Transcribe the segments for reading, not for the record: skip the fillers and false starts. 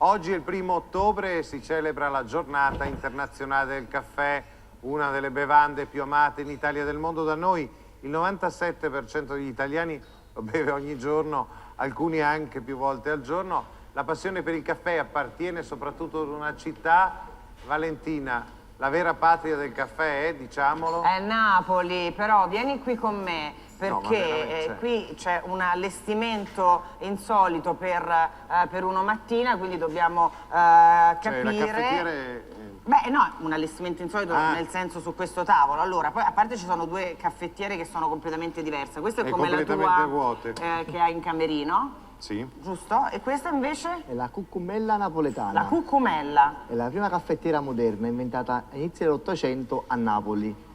Oggi è il 1° ottobre e si celebra la giornata internazionale del caffè, una delle bevande più amate in Italia e del mondo. Da noi il 97% degli italiani lo beve ogni giorno, alcuni anche più volte al giorno. La passione per il caffè appartiene soprattutto ad una città, Valentina, la vera patria del caffè è, diciamolo? È Napoli, però vieni qui con me perché No, qui c'è un allestimento insolito per una mattina, quindi dobbiamo capire... La caffettiera è... Beh, no, un allestimento insolito nel senso su questo tavolo. Allora, poi a parte ci sono due caffettiere che sono completamente diverse. Questa è come la tua vuote. Che hai in camerino. Sì. Giusto? E questa invece? È la cucumella napoletana. La cucumella. È la prima caffettiera moderna inventata all'inizio dell'Ottocento a Napoli.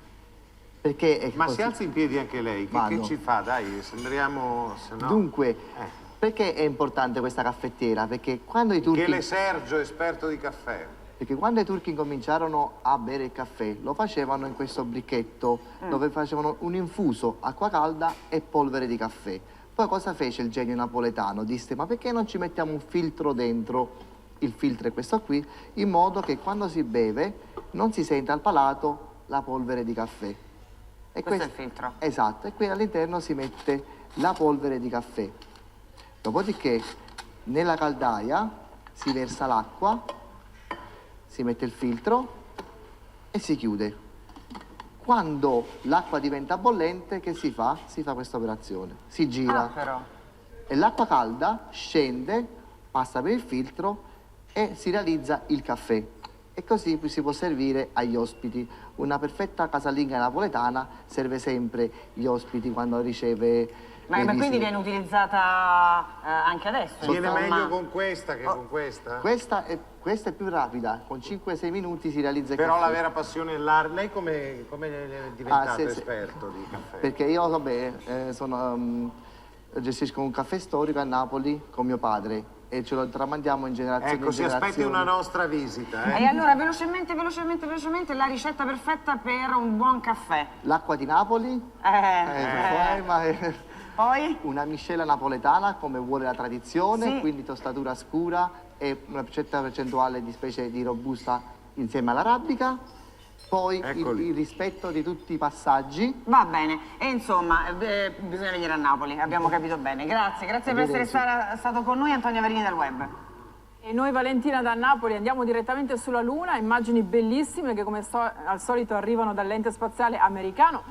Perché è Ma così. si alzi in piedi anche lei, che ci fa? Dai, sembriamo... Se no... Dunque, perché è importante questa caffettiera? Perché quando i turchi... Michele Sergio, esperto di caffè. Perché quando i turchi cominciarono a bere il caffè, lo facevano in questo bricchetto, dove facevano un infuso, acqua calda e polvere di caffè. Poi cosa fece il genio napoletano? Disse, ma perché non ci mettiamo un filtro dentro? Il filtro è questo qui, in modo che quando si beve non si senta al palato la polvere di caffè. E questo è il filtro? Esatto, e qui all'interno si mette la polvere di caffè. Dopodiché nella caldaia si versa l'acqua, si mette il filtro e si chiude. Quando l'acqua diventa bollente, che si fa? Si fa questa operazione. Si gira. Però. E l'acqua calda scende, passa per il filtro e si realizza il caffè. E così si può servire agli ospiti. Una perfetta casalinga napoletana serve sempre gli ospiti quando riceve... Ma quindi viene utilizzata anche adesso? Viene insomma. meglio con questa che con questa? Questa è più rapida, con 5-6 minuti si realizza il Però caffè. la vera passione è l'arte. Lei come è diventato esperto di caffè? Perché io, vabbè, gestisco un caffè storico a Napoli con mio padre e ce lo tramandiamo in generazione Ecco, in si aspetti generazione. una nostra visita. E allora, velocemente, la ricetta perfetta per un buon caffè. L'acqua di Napoli, Poi? una miscela napoletana come vuole la tradizione, Sì. quindi tostatura scura e una certa percentuale di specie di robusta insieme all'arabica. Poi il rispetto di tutti i passaggi. Va bene, e insomma, bisogna venire a Napoli, abbiamo capito bene. Grazie per essere stato con noi, Antonio Averini del Web. E noi Valentina da Napoli andiamo direttamente sulla Luna, immagini bellissime che come al solito arrivano dall'ente spaziale americano.